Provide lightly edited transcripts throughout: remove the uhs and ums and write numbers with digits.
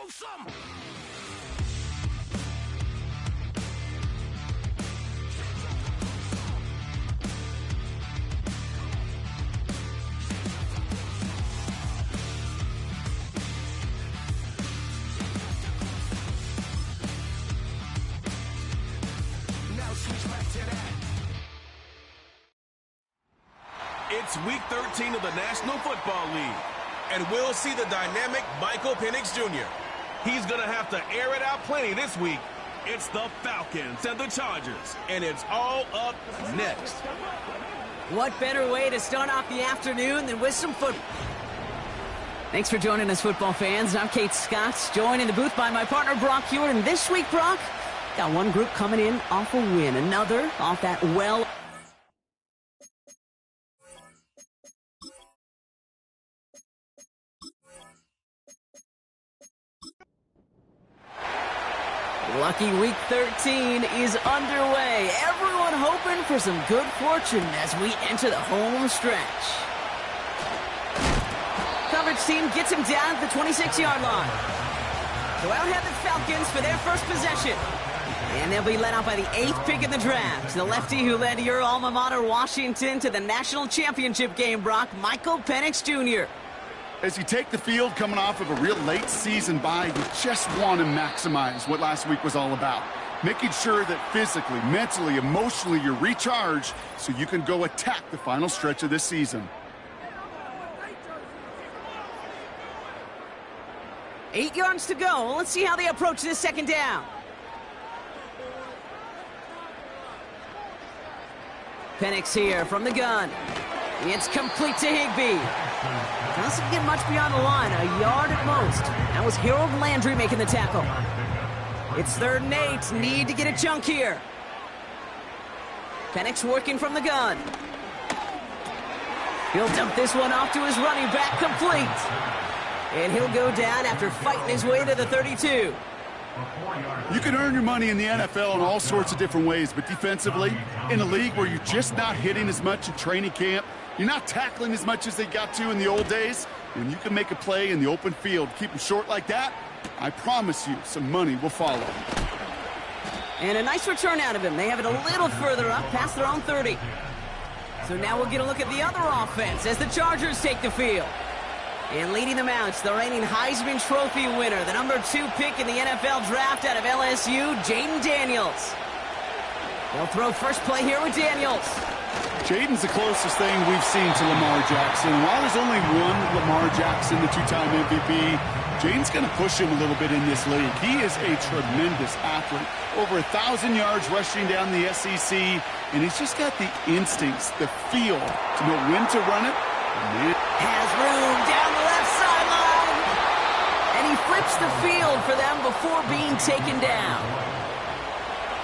move some. It's Week 13 of the National Football League, and we'll see the dynamic Michael Penix Jr. He's going to have to air it out plenty this week. It's the Falcons and the Chargers, and it's all up next. What better way to start off the afternoon than with some football? Thanks for joining us, football fans. I'm Kate Scott, joined in the booth by my partner, Brock Hewitt. And this week, Brock, got one group coming in off a win, another off that Lucky Week 13 is underway. Everyone hoping for some good fortune as we enter the home stretch. Coverage team gets him down at the 26-yard line. So out head the Falcons for their first possession. And they'll be led out by the 8th pick in the draft. The lefty who led your alma mater, Washington, to the national championship game, Brock, Michael Penix Jr. As you take the field coming off of a real late season bye, you just want to maximize what last week was all about. Making sure that physically, mentally, emotionally you're recharged so you can go attack the final stretch of this season. 8 yards to go. Let's see how they approach this second down. Penix here from the gun. It's complete to Higbee. Doesn't get much beyond the line, a yard at most. That was Harold Landry making the tackle. It's 3rd and 8. Need to get a chunk here. Penix working from the gun. He'll dump this one off to his running back, complete. And he'll go down after fighting his way to the 32. You can earn your money in the NFL in all sorts of different ways, but defensively, in a league where you're just not hitting as much in training camp, you're not tackling as much as they got to in the old days, when you can make a play in the open field, keep them short like that, I promise you some money will follow. And a nice return out of him. They have it a little further up, past their own 30. So now we'll get a look at the other offense as the Chargers take the field. And leading them out, the reigning Heisman Trophy winner, the number 2 pick in the NFL draft out of LSU, Jaden Daniels. They'll throw first play here with Daniels. Jaden's the closest thing we've seen to Lamar Jackson. While there's only one Lamar Jackson, the 2-time MVP, Jaden's going to push him a little bit in this league. He is a tremendous athlete. Over 1,000 yards rushing down the SEC, and he's just got the instincts, the feel to know when to run it. Has room down the left sideline. And he flips the field for them before being taken down.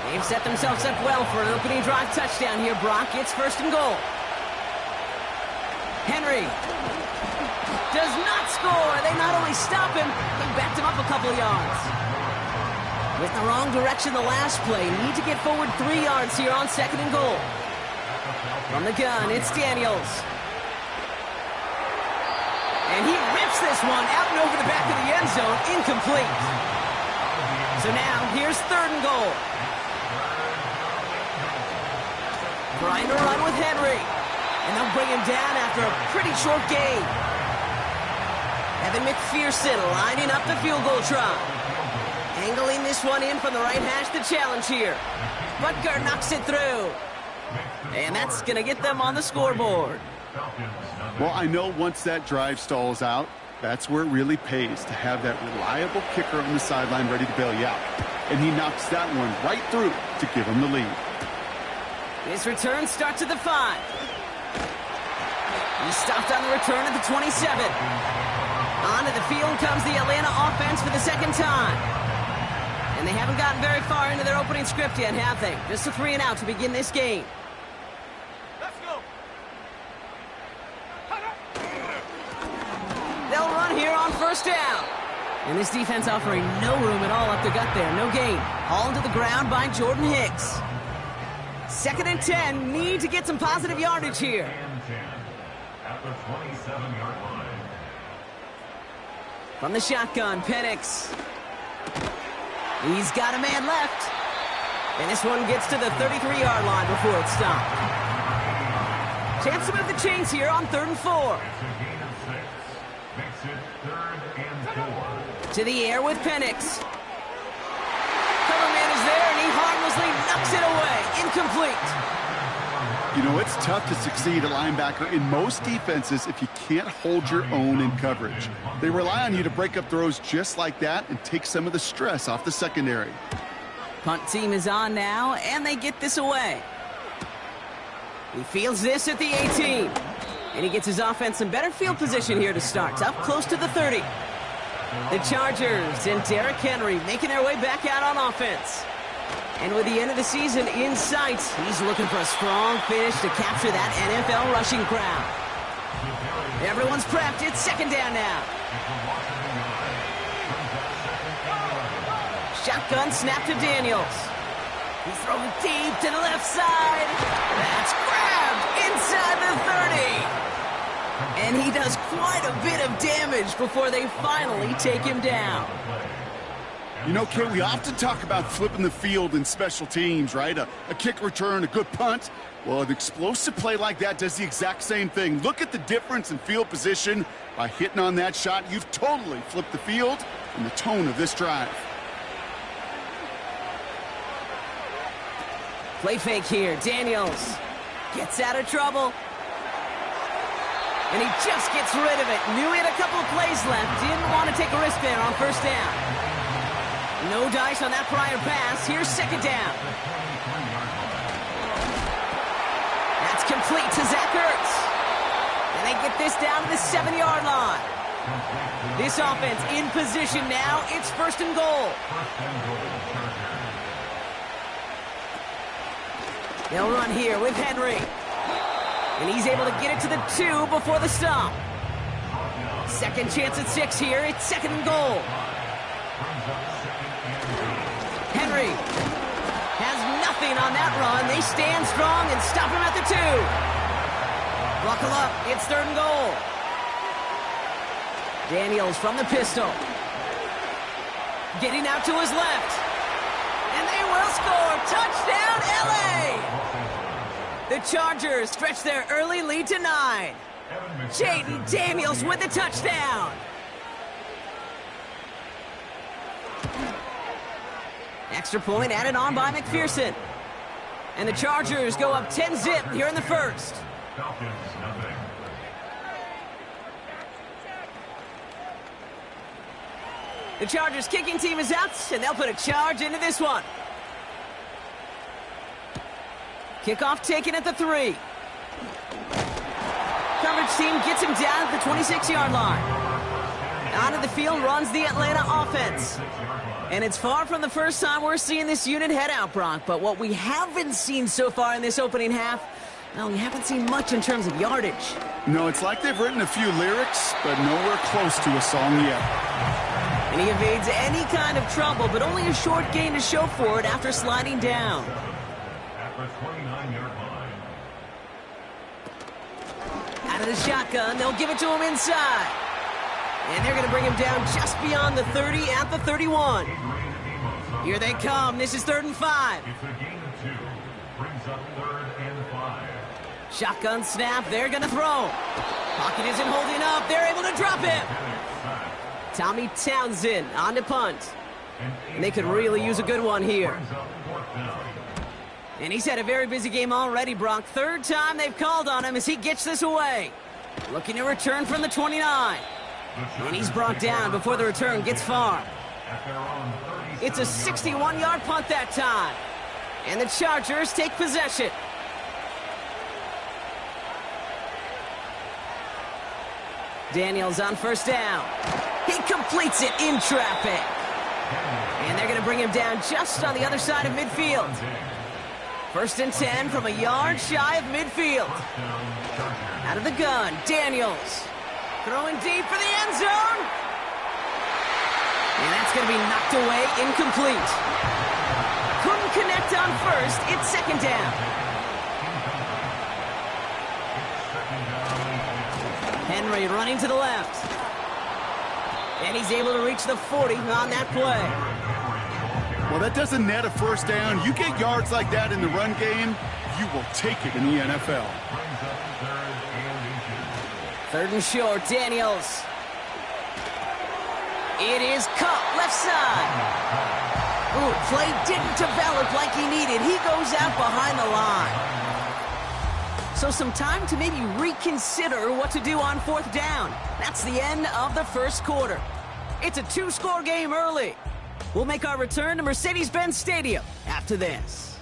They've set themselves up well for an opening drive touchdown here, Brock. It's 1st and goal. Henry does not score. They not only stop him, they backed him up a couple of yards. With the wrong direction the last play. Need to get forward 3 yards here on 2nd and goal. From the gun, it's Daniels. And he rips this one out and over the back of the end zone. Incomplete. So now, here's 3rd and goal. Trying to run with Henry. And they'll bring him down after a pretty short gain. Evan McPherson lining up the field goal try. Angling this one in from the right hash, the challenge here. Butker knocks it through. And that's going to get them on the scoreboard. Well, I know once that drive stalls out, that's where it really pays to have that reliable kicker on the sideline ready to bail you out. And he knocks that one right through to give him the lead. His return starts at the 5. He stopped on the return at the 27. Onto the field comes the Atlanta offense for the second time. And they haven't gotten very far into their opening script yet, have they? Just a 3 and out to begin this game. Let's go. They'll run here on 1st down. And this defense offering no room at all up the gut there. No gain. Hauled to the ground by Jordan Hicks. 2nd and 10. Need to get some positive yardage here. From the shotgun, Penix. He's got a man left. And this one gets to the 33-yard line before it's stopped. Chance to move the chains here on 3rd and 4. To the air with Penix. Cover man is there, and he harmlessly knocks it away. Incomplete. You know, it's tough to succeed at linebacker in most defenses if you can't hold your own in coverage. They rely on you to break up throws just like that and take some of the stress off the secondary. Punt team is on now, and they get this away. He fields this at the 18. And he gets his offense in better field position here to start. Up close to the 30. The Chargers and Derrick Henry making their way back out on offense. And with the end of the season in sight, he's looking for a strong finish to capture that NFL rushing crowd. Everyone's prepped. It's 2nd down now. Shotgun snap to Daniels. He throws it deep to the left side. That's grabbed inside the 30. And he does quite a bit of damage before they finally take him down. You know, Kate, we often talk about flipping the field in special teams, right? A kick return, a good punt. Well, an explosive play like that does the exact same thing. Look at the difference in field position. By hitting on that shot, you've totally flipped the field and the tone of this drive. Play fake here. Daniels gets out of trouble. And he just gets rid of it. Knew he had a couple of plays left. Didn't want to take a risk there on 1st down. No dice on that prior pass. Here's 2nd down. That's complete to Zach Ertz. And they get this down to the 7-yard line. This offense in position now. It's 1st and goal. They'll run here with Henry. And he's able to get it to the 2 before the stop. Second chance at 6 here. It's 2nd and goal. Henry has nothing on that run. They stand strong and stop him at the 2. Buckle up. It's 3rd and goal. Daniels from the pistol. Getting out to his left. And they will score. Touchdown, LA! The Chargers stretch their early lead to 9. Jaden Daniels with the touchdown. Extra point added on by McPherson. And the Chargers go up 10-zip here in the 1st. The Chargers kicking team is out, and they'll put a charge into this one. Kickoff taken at the 3. Coverage team gets him down at the 26-yard line. Out of the field runs the Atlanta offense. And it's far from the first time we're seeing this unit head out, Brock. But what we haven't seen so far in this opening half, well, we haven't seen much in terms of yardage. No, it's like they've written a few lyrics, but nowhere close to a song yet. And he evades any kind of trouble, but only a short gain to show for it after sliding down. Out of the shotgun, they'll give it to him inside. And they're going to bring him down just beyond the 30 at the 31. Here they come. This is 3rd and 5. Shotgun snap. They're going to throw. Pocket isn't holding up. They're able to drop him. Tommy Townsend on to punt. And they could really use a good one here. And he's had a very busy game already, Brock. 3rd time they've called on him as he gets this away. Looking to return from the 29. And he's brought down before the return gets far. It's a 61-yard punt that time. And the Chargers take possession. Daniels on 1st down. He completes it in traffic. And they're going to bring him down just on the other side of midfield. 1st and 10 from a yard shy of midfield. Out of the gun, Daniels. Throwing deep for the end zone. And that's going to be knocked away, incomplete. Couldn't connect on 1st. It's 2nd down. Henry running to the left. And he's able to reach the 40 on that play. Well, that doesn't net a first down. You get yards like that in the run game, you will take it in the NFL. 3rd and short, Daniels. It is caught left side. Ooh, play didn't develop like he needed. He goes out behind the line. So some time to maybe reconsider what to do on 4th down. That's the end of the first quarter. It's a 2-score game early. We'll make our return to Mercedes-Benz Stadium after this.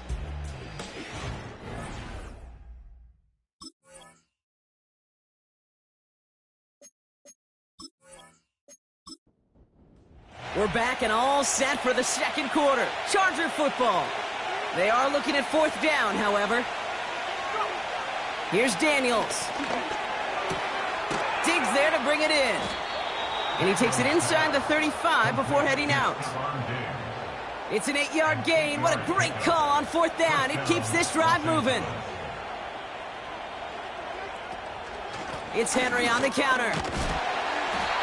We're back and all set for the second quarter. Charger football. They are looking at 4th down, however. Here's Daniels. Digs there to bring it in. And he takes it inside the 35 before heading out. It's an 8-yard gain. What a great call on 4th down. It keeps this drive moving. It's Henry on the counter.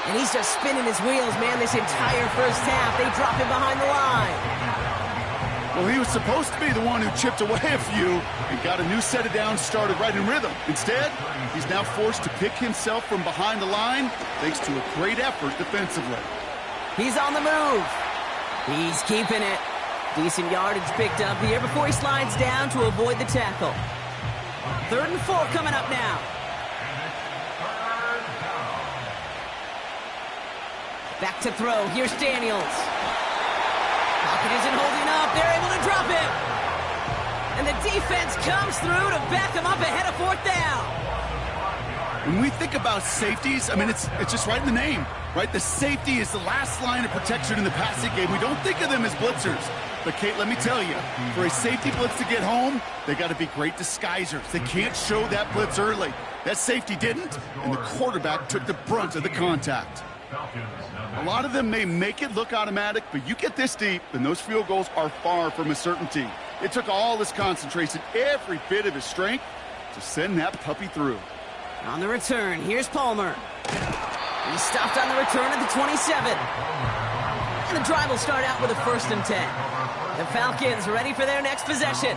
And he's just spinning his wheels, man, this entire first half. They drop him behind the line. Well, he was supposed to be the one who chipped away a few and got a new set of downs started right in rhythm. Instead, he's now forced to pick himself from behind the line thanks to a great effort defensively. He's on the move. He's keeping it. Decent yardage picked up here before he slides down to avoid the tackle. 3rd and 4 coming up now. Back to throw. Here's Daniels. Pocket isn't holding up. They're able to drop him. And the defense comes through to back him up ahead of 4th down. When we think about safeties, I mean, it's just right in the name, right? The safety is the last line of protection in the passing game. We don't think of them as blitzers. But, Kate, let me tell you, for a safety blitz to get home, they got to be great disguisers. They can't show that blitz early. That safety didn't, and the quarterback took the brunt of the contact. A lot of them may make it look automatic, but you get this deep, and those field goals are far from a certainty. It took all his concentration, every bit of his strength, to send that puppy through. On the return, here's Palmer. He's stopped on the return at the 27. And the drive will start out with a 1st and 10. The Falcons ready for their next possession.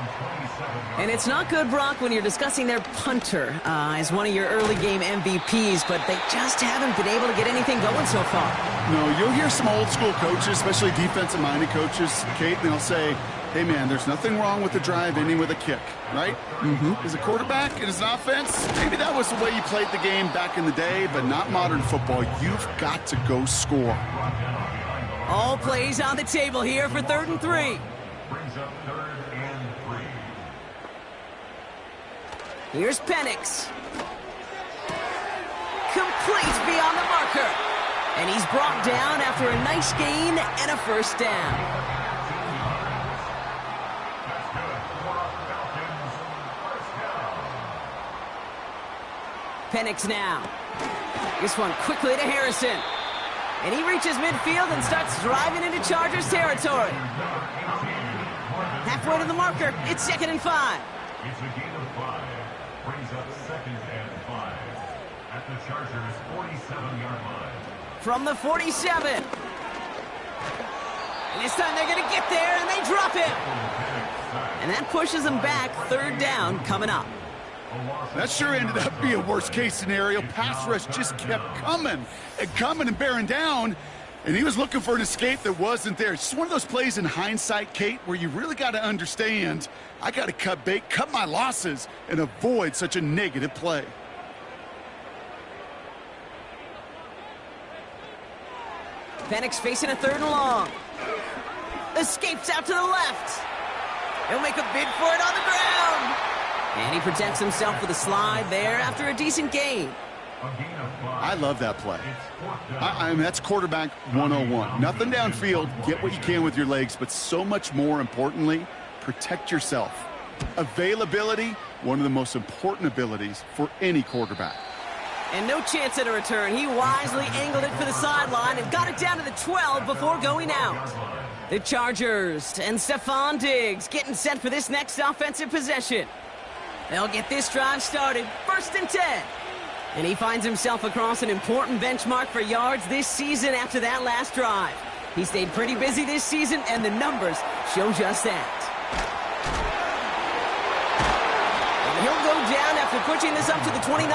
And it's not good, Brock, when you're discussing their punter as one of your early game MVPs, but they just haven't been able to get anything going so far. No, you'll hear some old school coaches, especially defensive-minded coaches, Kate, and they'll say, hey, man, there's nothing wrong with the drive ending with a kick, right? As a quarterback and as an offense, maybe that was the way you played the game back in the day, but not modern football. You've got to go score. All plays on the table here for 3rd and 3. Here's Penix. Complete beyond the marker. And he's brought down after a nice gain and a 1st down. Penix now. This one quickly to Harrison. And he reaches midfield and starts driving into Chargers territory. Halfway to the marker. It's 2nd and 5. It's a gain of 5. Brings up 2nd and 5 at the Chargers' 47-yard line. From the 47. And this time they're going to get there, and they drop him. And that pushes them back. 3rd down coming up. That sure ended up being a worst-case scenario. Pass rush just kept coming and bearing down, and he was looking for an escape that wasn't there. It's just one of those plays in hindsight, Kate, where you really got to understand, I got to cut bait, cut my losses, and avoid such a negative play. Penix facing a 3rd and long. Escapes out to the left. He'll make a bid for it on the ground. And he protects himself with a slide there after a decent gain. I love that play. I mean, that's quarterback 101. Nothing downfield, get what you can with your legs, but so much more importantly, protect yourself. Availability, one of the most important abilities for any quarterback. And no chance at a return. He wisely angled it for the sideline and got it down to the 12 before going out. The Chargers and Stephon Diggs getting set for this next offensive possession. They'll get this drive started. 1st and 10. And he finds himself across an important benchmark for yards this season after that last drive. He stayed pretty busy this season, and the numbers show just that. And he'll go down after pushing this up to the 29.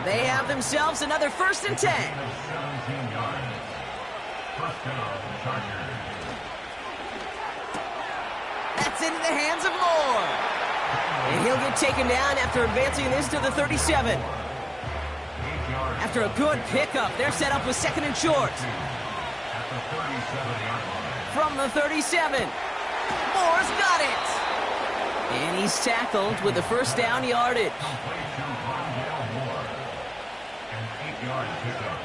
They have themselves another 1st and 10. 17 yards. First down, Chargers. That's into the hands of Moore. And he'll get taken down after advancing this to the 37. After a good pickup, they're set up with 2nd and short. At the 37-yard line. From the 37. Moore's got it. And he's tackled with the 1st down yardage. Play to Rondale Moore. An 8-yard pickup.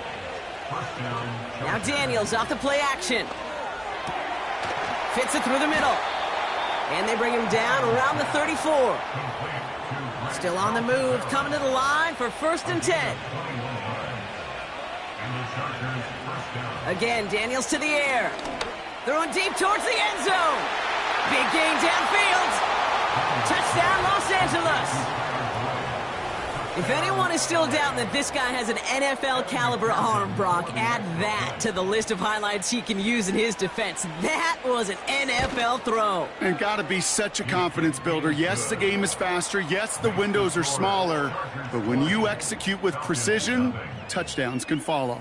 First down, Now Chargers. Daniels off the play action. Fits it through the middle. And they bring him down around the 34. Still on the move, coming to the line for 1st and 10. And the Chargers first down. Again, Daniels to the air. Throwing deep towards the end zone. Big gain downfield. Touchdown, Los Angeles. If anyone is still doubting that this guy has an NFL caliber arm, Brock, add that to the list of highlights he can use in his defense. That was an NFL throw. And got to be such a confidence builder. Yes, the game is faster. Yes, the windows are smaller. But when you execute with precision, touchdowns can follow.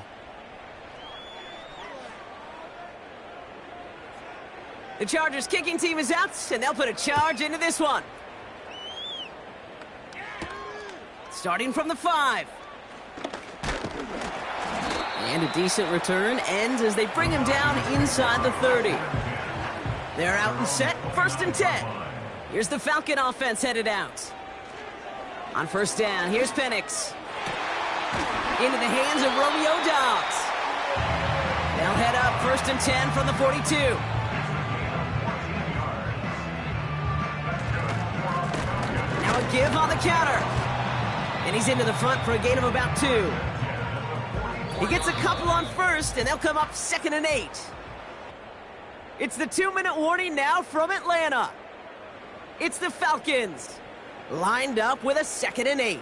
The Chargers kicking team is out, and they'll put a charge into this one. Starting from the 5. And a decent return ends as they bring him down inside the 30. They're out and set, 1st and 10. Here's the Falcon offense headed out. On 1st down, here's Penix. Into the hands of Romeo Dobbs. They'll head up 1st and 10 from the 42. Now a give on the counter. And he's into the front for a gain of about 2. He gets a couple on 1st, and they'll come up 2nd and 8. It's the 2-minute warning now from Atlanta. It's the Falcons, lined up with a 2nd and 8.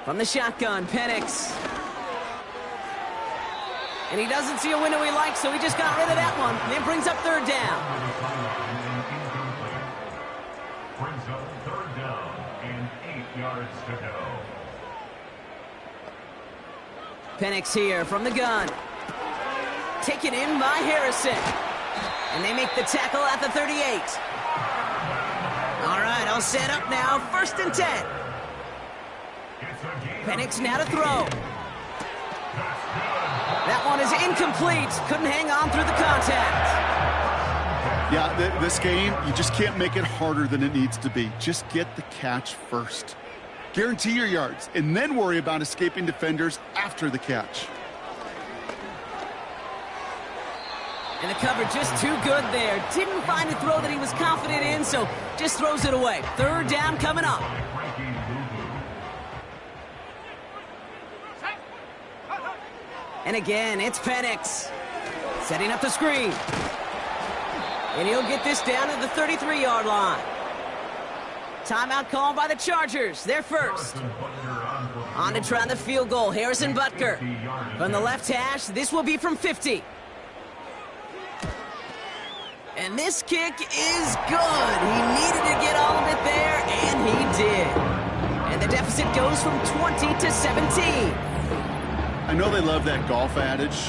From the shotgun, Penix. And he doesn't see a window he likes, so he just got rid of that one. And it brings up 3rd down. Brings up 3rd down and 8 yards to go. Penix here from the gun. Taken in by Harrison. And they make the tackle at the 38. All right, all set up now. 1st and 10. Penix now to throw. That one is incomplete. Couldn't hang on through the contact. Yeah, this game, you just can't make it harder than it needs to be. Just get the catch first. Guarantee your yards, and then worry about escaping defenders after the catch. And the cover just too good there. Didn't find a throw that he was confident in, so just throws it away. 3rd down coming up. And again, it's Penix. Setting up the screen. And he'll get this down to the 33-yard line. Timeout called by the Chargers. They're first. On to try the field goal. Harrison Butker. From the left hash, this will be from 50. And this kick is good. He needed to get all of it there, and he did. And the deficit goes from 20 to 17. I know they love that golf adage,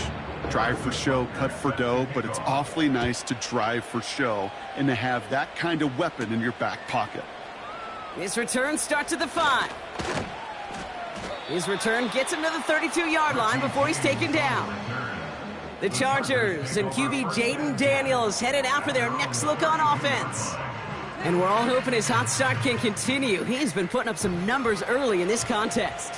drive for show, cut for dough, but it's awfully nice to drive for show and to have that kind of weapon in your back pocket. His return starts at the 5. His return gets him to the 32-yard line before he's taken down. The Chargers and QB Jaden Daniels headed out for their next look on offense. And we're all hoping his hot start can continue. He's been putting up some numbers early in this contest.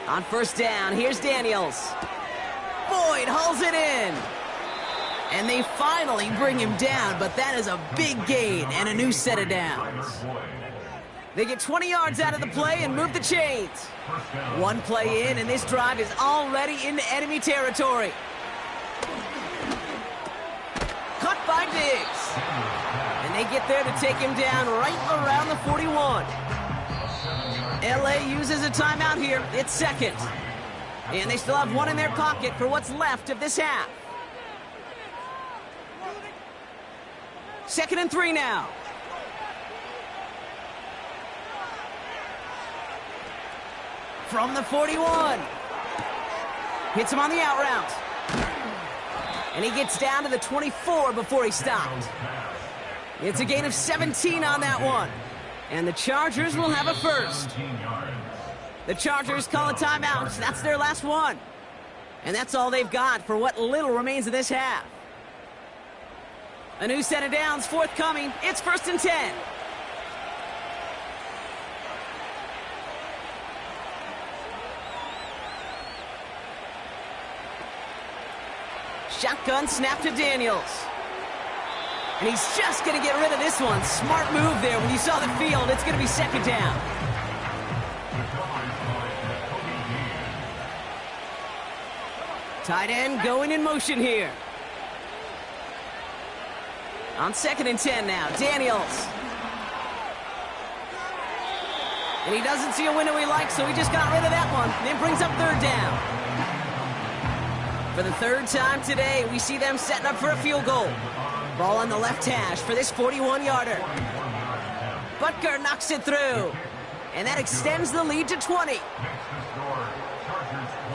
On 1st down, here's Daniels. Boyd hauls it in. And they finally bring him down, but that is a big gain and a new set of downs. They get 20 yards out of the play and move the chains. One play in, and this drive is already into enemy territory. And they get there to take him down right around the 41. LA uses a timeout here. It's second. And they still have one in their pocket for what's left of this half. 2nd and 3 now. From the 41. Hits him on the out route. And he gets down to the 24 before he stopped. It's a gain of 17 on that one. And the Chargers will have a first. The Chargers call a timeout. That's their last one. And that's all they've got for what little remains of this half. A new set of downs forthcoming. It's 1st and 10. Shotgun snap to Daniels. And he's just going to get rid of this one. Smart move there. When you saw the field, it's going to be 2nd down. Tight end going in motion here. On 2nd and 10 now, Daniels. And he doesn't see a window he likes, so he just got rid of that one. And then brings up 3rd down. For the 3rd time today, we see them setting up for a field goal. Ball on the left hash for this 41-yarder. Butker knocks it through. And that extends the lead to 20.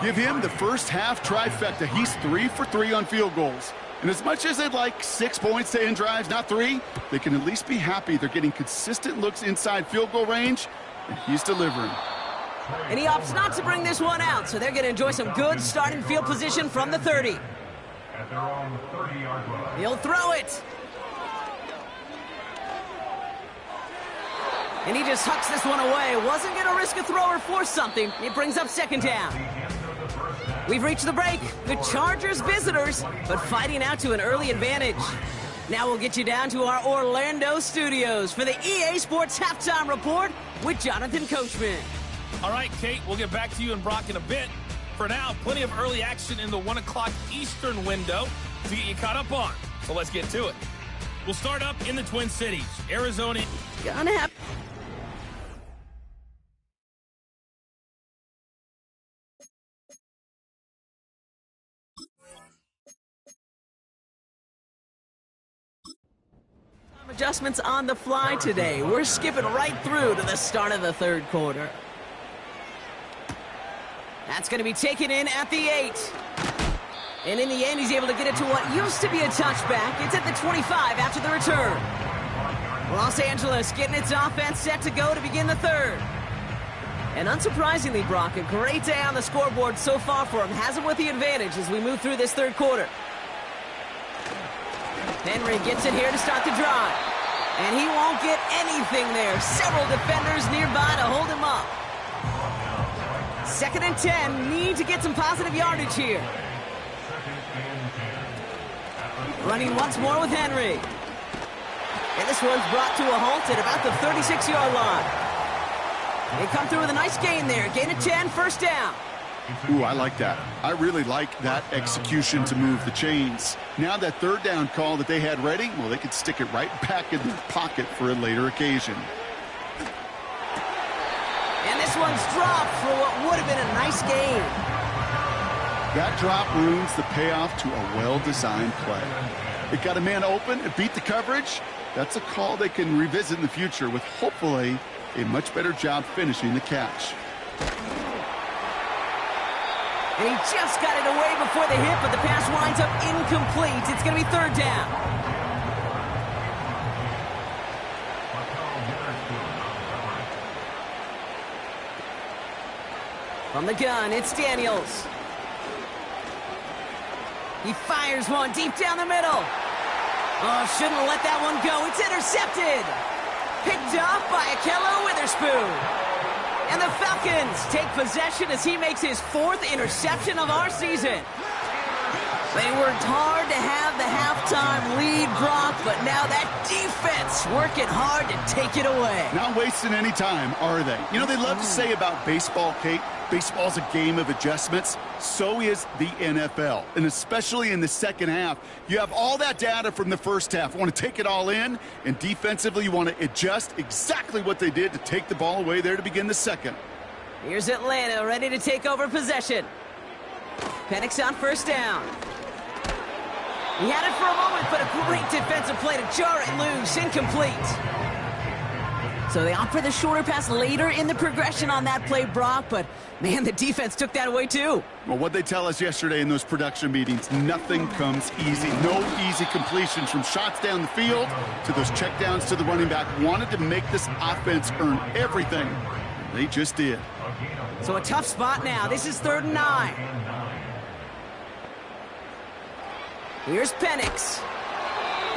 Give him the first half trifecta. He's 3 for 3 on field goals. And as much as they'd like 6 points to end drives, not 3, they can at least be happy they're getting consistent looks inside field goal range, and he's delivering. And he opts not to bring this one out, so they're going to enjoy some good starting field position from the 30. At their own 30-yard line. He'll throw it. And he just hucks this one away. Wasn't going to risk a throw or force something. It brings up 2nd down. We've reached the break. The Chargers visitors, but fighting out to an early advantage. Now we'll get you down to our Orlando studios for the EA Sports Halftime Report with Jonathan Coachman. All right, Kate, we'll get back to you and Brock in a bit. For now, plenty of early action in the 1 o'clock Eastern window to get you caught up on. So let's get to it. We'll start up in the Twin Cities. Arizona. Gonna have... adjustments on the fly today. We're skipping right through to the start of the 3rd quarter. That's going to be taken in at the 8. And in the end, he's able to get it to what used to be a touchback. It's at the 25 after the return. Los Angeles getting its offense set to go to begin the 3rd. And unsurprisingly, Brock, a great day on the scoreboard so far for him. Has him with the advantage as we move through this 3rd quarter. Henry gets it here to start the drive. And he won't get anything there. Several defenders nearby to hold him up. 2nd and 10. Need to get some positive yardage here. Running once more with Henry. And this one's brought to a halt at about the 36-yard line. They come through with a nice gain there. Gain of 10, 1st down. Ooh, I like that. I really like that execution to move the chains. Now that 3rd down call that they had ready, well, they could stick it right back in their pocket for a later occasion. And this one's dropped for what would have been a nice gain. That drop ruins the payoff to a well-designed play. It got a man open, it beat the coverage. That's a call they can revisit in the future with hopefully a much better job finishing the catch. And he just got it away before the hit, but the pass winds up incomplete. It's going to be 3rd down. From the gun, it's Daniels. He fires one deep down the middle. Oh, shouldn't have let that one go. It's intercepted. Picked off by Akello Witherspoon. And the Falcons take possession as he makes his 4th interception of our season. They worked hard to have the half full-time lead, Brock, but now that defense working hard to take it away. Not wasting any time, are they? You know, they love to say about baseball, Kate, baseball's a game of adjustments. So is the NFL, and especially in the second half. You have all that data from the first half. You want to take it all in, and defensively you want to adjust exactly what they did to take the ball away there to begin the second. Here's Atlanta ready to take over possession. Penix on first down. He had it for a moment, but a great defensive play to jar it loose. Incomplete. So they opt for the shorter pass later in the progression on that play, Brock, but man, the defense took that away too. Well, what they tell us yesterday in those production meetings, nothing comes easy. No easy completions from shots down the field to those checkdowns to the running back. Wanted to make this offense earn everything. They just did. So a tough spot now. This is 3rd and 9. Here's Penix.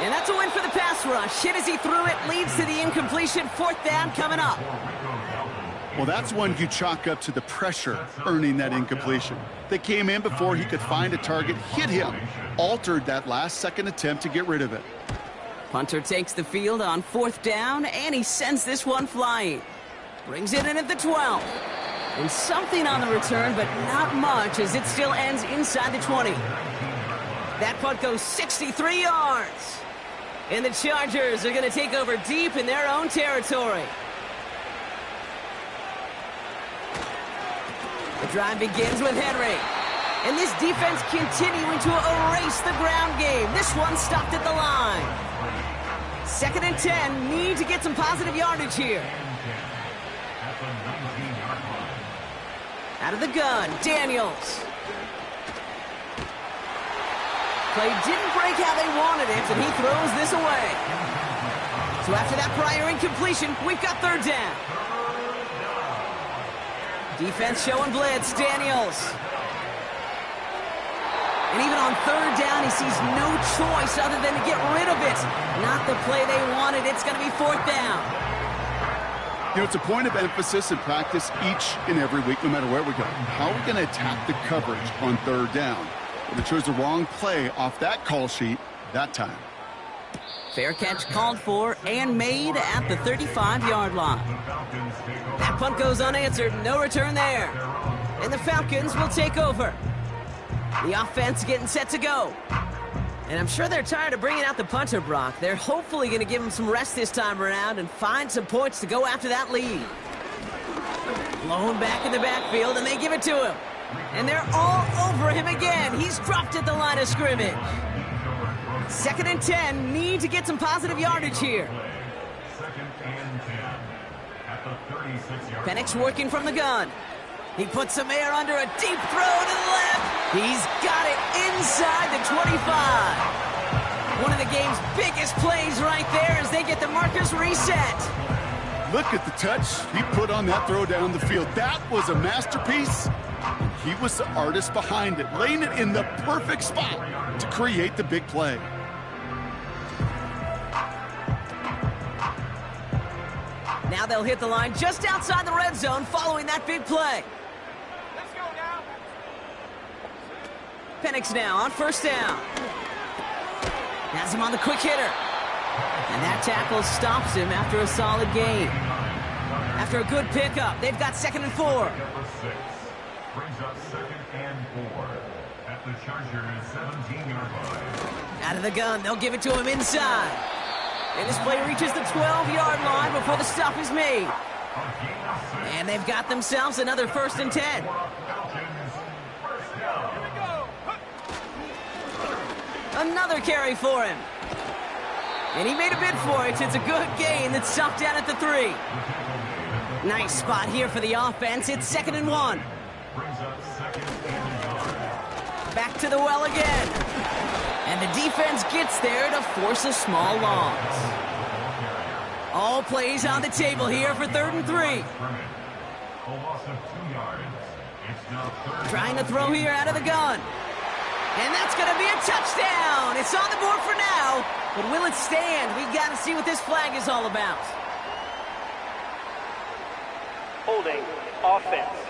And that's a win for the pass rush. Hit as he threw it, leads to the incompletion. 4th down coming up. Well, that's one you chalk up to the pressure earning that incompletion. They came in before he could find a target, hit him, altered that last-second attempt to get rid of it. Punter takes the field on 4th down, and he sends this one flying. Brings it in at the 12. And something on the return, but not much, as it still ends inside the 20. That punt goes 63 yards. And the Chargers are going to take over deep in their own territory. The drive begins with Henry. And this defense continuing to erase the ground game. This one stopped at the line. 2nd and 10. Need to get some positive yardage here. Out of the gun, Daniels. Play didn't break how they wanted it, and he throws this away. So after that prior incompletion, we've got 3rd down. Defense showing blitz, Daniels. And even on 3rd down, he sees no choice other than to get rid of it. Not the play they wanted. It's going to be 4th down. You know, it's a point of emphasis in practice each and every week, no matter where we go. How are we going to attack the coverage on 3rd down? Well, they chose the wrong play off that call sheet that time. Fair catch called for and made at the 35-yard line. That punt goes unanswered. No return there. And the Falcons will take over. The offense getting set to go. And I'm sure they're tired of bringing out the punter, Brock. They're hopefully going to give him some rest this time around and find some points to go after that lead. Blown back in the backfield, and they give it to him. And they're all over him again. He's dropped at the line of scrimmage. 2nd and 10. Need to get some positive yardage here. 2nd and 10 at the 36-yard line. Penix working from the gun. He puts some air under a deep throw to the left. He's got it inside the 25. One of the game's biggest plays right there as they get the markers reset. Look at the touch he put on that throw down the field. That was a masterpiece. He was the artist behind it, laying it in the perfect spot to create the big play. Now they'll hit the line just outside the red zone following that big play. Let's go now. Penix now on 1st down. Has him on the quick hitter. And that tackle stops him after a solid gain. After a good pickup, they've got 2nd and 4. Number 6 brings up 2nd and 4 at the Chargers 17-yard line. Out of the gun, they'll give it to him inside. And this play reaches the 12-yard line before the stop is made. And they've got themselves another 1st and 10. Another carry for him. And he made a bid for it. It's a good gain that's stopped down at the 3. Nice spot here for the offense. It's 2nd and 1. Back to the well again. And the defense gets there to force a small loss. All plays on the table here for 3rd and 3. Trying to throw here out of the gun. And that's going to be a touchdown. It's on the board for now. But will it stand? We got to see what this flag is all about. Holding offense.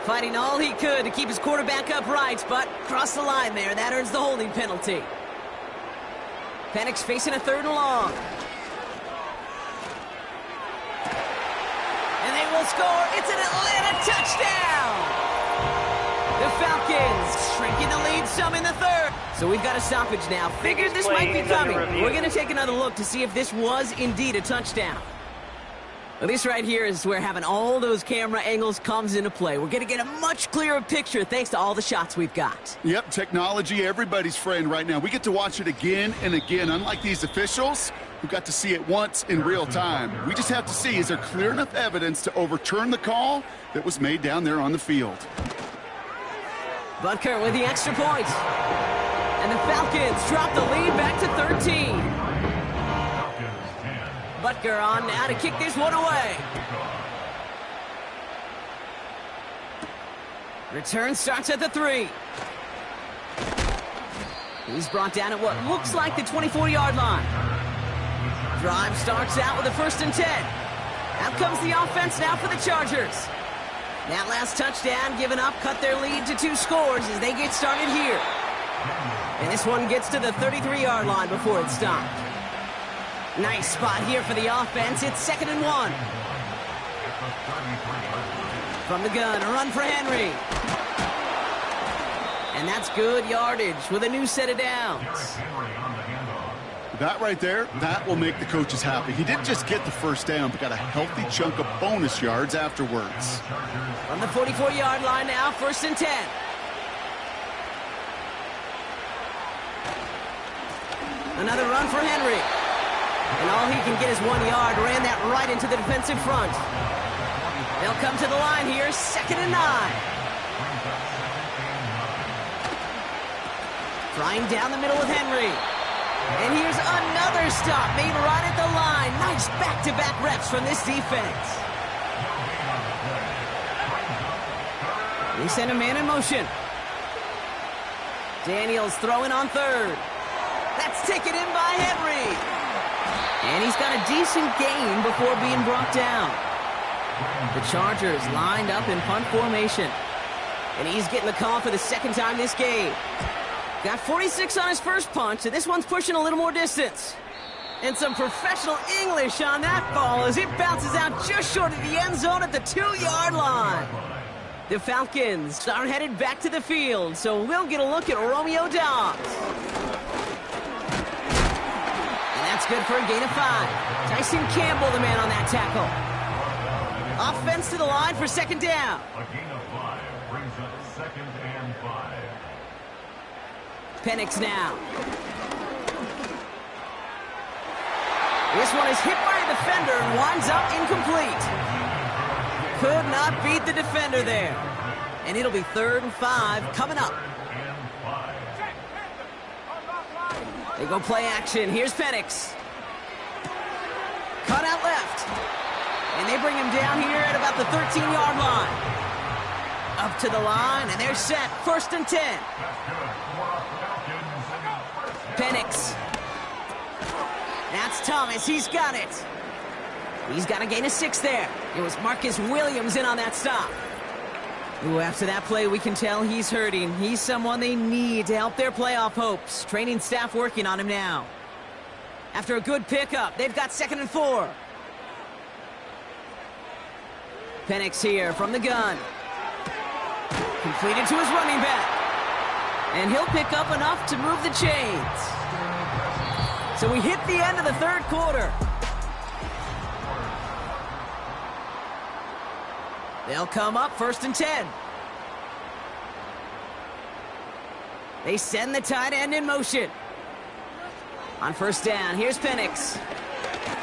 Fighting all he could to keep his quarterback upright, but crossed the line there. That earns the holding penalty. Penix facing a 3rd and long. And they will score. It's an Atlanta touchdown! The Falcons shrinking the lead some in the 3rd. So we've got a stoppage now. Figured this might be coming. We're going to take another look to see if this was indeed a touchdown. Well, this right here is where having all those camera angles comes into play. We're going to get a much clearer picture thanks to all the shots we've got. Yep, technology, everybody's friend right now. We get to watch it again and again. Unlike these officials who got to see it once in real time. We just have to see, is there clear enough evidence to overturn the call that was made down there on the field? Butker with the extra point. And the Falcons drop the lead back to 13. Butker on now to kick this one away. Return starts at the 3. He's brought down at what looks like the 24-yard line. Drive starts out with a 1st and 10. Out comes the offense now for the Chargers. That last touchdown given up cut their lead to 2 scores as they get started here. And this one gets to the 33-yard line before it's stopped. Nice spot here for the offense. It's 2nd and 1. From the gun, a run for Henry. And that's good yardage with a new set of downs. That right there, that will make the coaches happy. He didn't just get the 1st down, but got a healthy chunk of bonus yards afterwards. From the 44-yard line now, 1st and 10. Another run for Henry. And all he can get is 1 yard. Ran that right into the defensive front. They'll come to the line here, 2nd and 9. Trying down the middle with Henry. And here's another stop made right at the line. Nice back-to-back reps from this defense. They send a man in motion. Daniels throwing on 3rd. That's taken in by Henry. And he's got a decent gain before being brought down. The Chargers lined up in punt formation. And he's getting the call for the 2nd time this game. Got 46 on his first punt, so this one's pushing a little more distance. And some professional English on that ball as it bounces out just short of the end zone at the 2-yard line. The Falcons are headed back to the field, so we'll get a look at Romeo Dobbs. That's good for a gain of 5. Tyson Campbell, the man on that tackle. Offense to the line for 2nd down. A gain of 5 brings up 2nd and 5. Penix now. This one is hit by a defender and winds up incomplete. Could not beat the defender there. And it'll be 3rd and 5 coming up. They go play action. Here's Penix. Cut out left. And they bring him down here at about the 13-yard line. Up to the line, and they're set. 1st and 10. Penix. That's Thomas. He's got it. He's got a gain of 6 there. It was Marcus Williams in on that stop. Ooh, after that play, we can tell he's hurting. He's someone they need to help their playoff hopes. Training staff working on him now. After a good pickup, they've got 2nd and 4. Penix here from the gun. Completed to his running back. And he'll pick up enough to move the chains. So we hit the end of the 3rd quarter. They'll come up 1st and 10. They send the tight end in motion. On 1st down, here's Penix.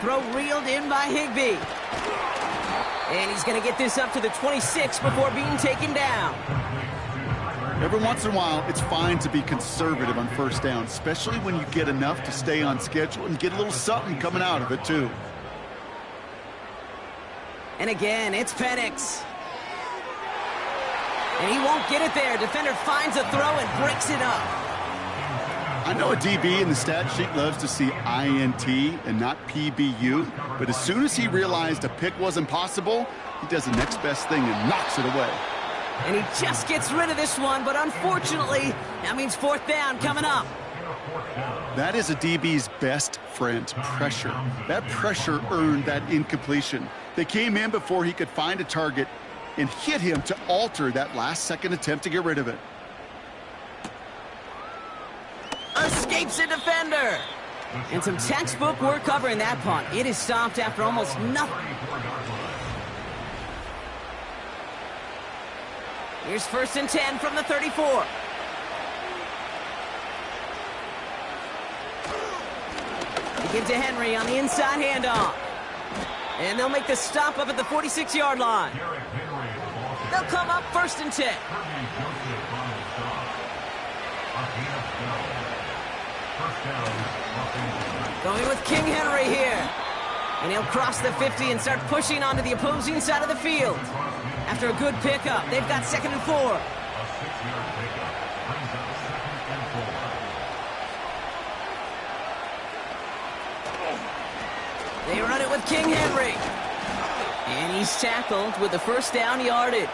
Throw reeled in by Higbee. And he's going to get this up to the 26 before being taken down. Every once in a while, it's fine to be conservative on 1st down, especially when you get enough to stay on schedule and get a little something coming out of it, too. And again, it's Penix. And he won't get it there. Defender finds a throw and breaks it up. I know a DB in the stat sheet loves to see INT and not PBU, but as soon as he realized a pick wasn't possible, he does the next best thing and knocks it away. And he just gets rid of this one, but unfortunately, that means fourth down coming up. That is a DB's best friend, pressure. That pressure earned that incompletion. They came in before he could find a target and hit him to alter that last-second attempt to get rid of it. Escapes a defender. And some textbook work covering that punt. It is stopped after almost nothing. Here's 1st and 10 from the 34. They give to Henry on the inside handoff. And they'll make the stop up at the 46-yard line. They'll come up 1st and 10. Going with King Henry here. And he'll cross the 50 and start pushing onto the opposing side of the field. After a good pickup, they've got 2nd and 4. They run it with King Henry. And he's tackled with the 1st down yardage.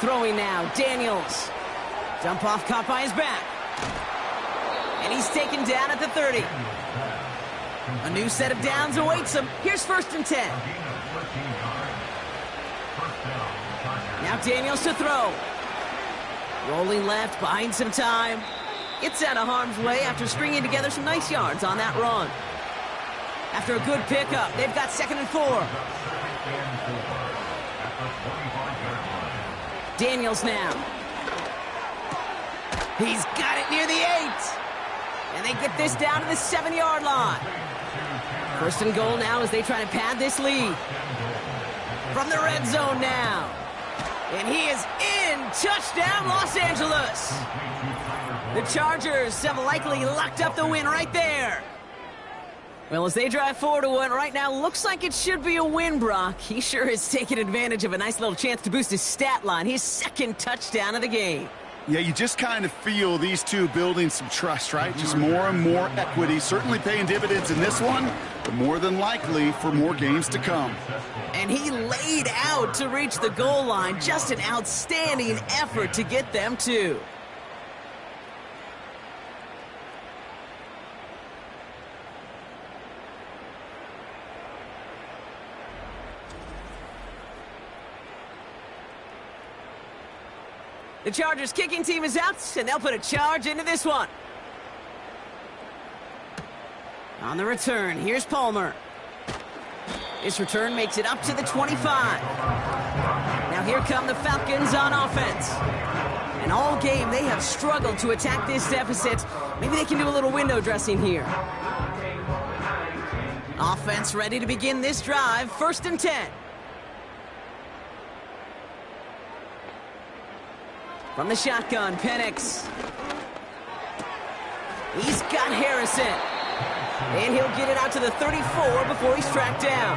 Throwing now, Daniels. Dump off caught by his back. And he's taken down at the 30. A new set of downs awaits him. Here's 1st and 10. Now Daniels to throw. Rolling left, buying some time. Gets out of harm's way after stringing together some nice yards on that run. After a good pickup, they've got 2nd and 4. Daniels now. He's got it near the 8. And they get this down to the 7-yard line. 1st and goal now as they try to pad this lead. From the red zone now. And he is in. Touchdown, Los Angeles. The Chargers have likely locked up the win right there. Well, as they drive forward to what right now looks like it should be a win, Brock. He sure has taken advantage of a nice little chance to boost his stat line. His 2nd touchdown of the game. Yeah, you just kind of feel these two building some trust, right? Just more and more equity. Certainly paying dividends in this one, but more than likely for more games to come. And he laid out to reach the goal line. Just an outstanding effort to get them to. The Chargers kicking team is out, and they'll put a charge into this one. On the return, here's Palmer. This return makes it up to the 25. Now here come the Falcons on offense. And all game, they have struggled to attack this deficit. Maybe they can do a little window dressing here. Offense ready to begin this drive, 1st and 10. From the shotgun, Penix. He's got Harrison. And he'll get it out to the 34 before he's tracked down.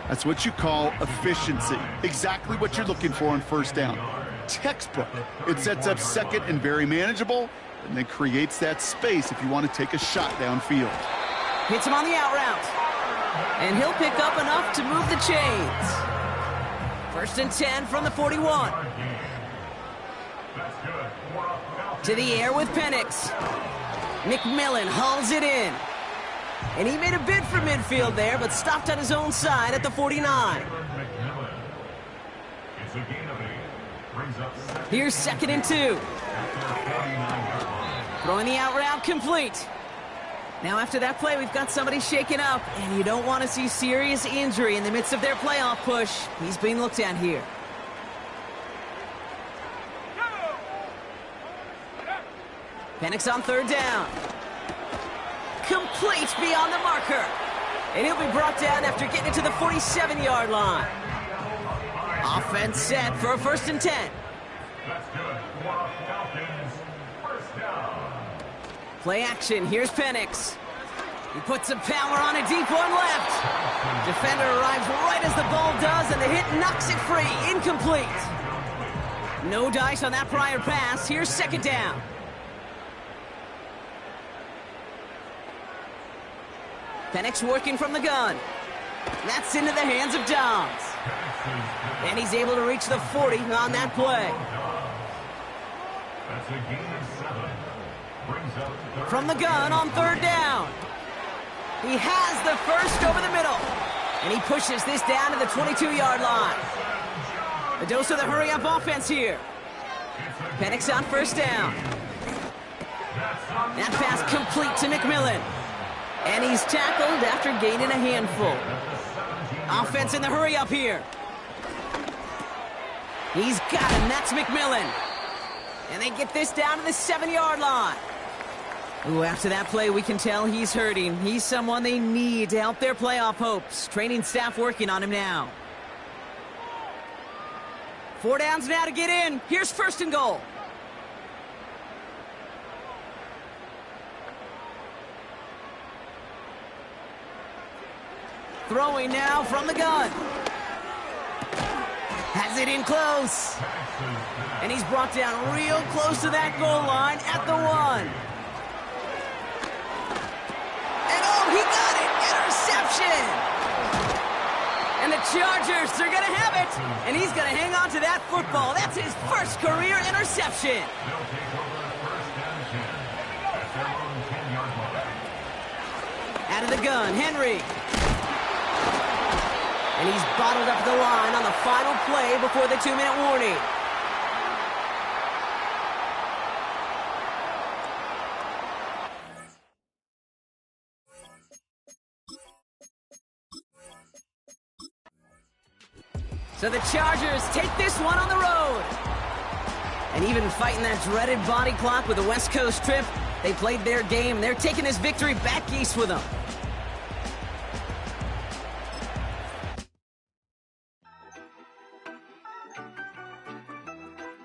That's what you call efficiency. Exactly what you're looking for on 1st down. Textbook. It sets up 2nd and very manageable, and then creates that space if you want to take a shot downfield. Hits him on the out route. And he'll pick up enough to move the chains. 1st and 10 from the 41. To the air with Penix. McMillan hauls it in. And he made a bid for midfield there, but stopped on his own side at the 49. Here's 2nd and 2. Throwing the out route complete. Now after that play, we've got somebody shaken up, and you don't want to see serious injury in the midst of their playoff push. He's being looked at here. Penix on 3rd down. Complete beyond the marker. And he'll be brought down after getting it to the 47-yard line. Offense set for a 1st and 10. That's good. Falcons, 1st down. Play action. Here's Penix. He puts some power on a deep one left. Defender arrives right as the ball does, and the hit knocks it free. Incomplete. No dice on that prior pass. Here's 2nd down. Penix working from the gun. That's into the hands of Dobbs. And he's able to reach the 40 on that play. That's a gain of 7. Brings up third From the gun on third down. He has the first over the middle. And he pushes this down to the 22-yard line. A dose of the hurry-up offense here. Penix on first down. That pass complete to McMillan. And he's tackled after gaining a handful. Offense in the hurry-up here. He's got him. That's McMillan. And they get this down to the 7-yard line. Ooh, after that play, we can tell he's hurting. He's someone they need to help their playoff hopes. Training staff working on him now. 4 downs now to get in. Here's first and goal. Throwing now from the gun. Has it in close. And he's brought down real close to that goal line at the 1. And oh, he got it! Interception! And the Chargers are going to have it. And he's going to hang on to that football. That's his first career interception. They'll take over first and 10 at their own 10-yard line. Out of the gun, Henry. And he's bottled up the line on the final play before the 2-minute warning. So the Chargers take this one on the road. And even fighting that dreaded body clock with the West Coast trip, they played their game. They're taking this victory back east with them.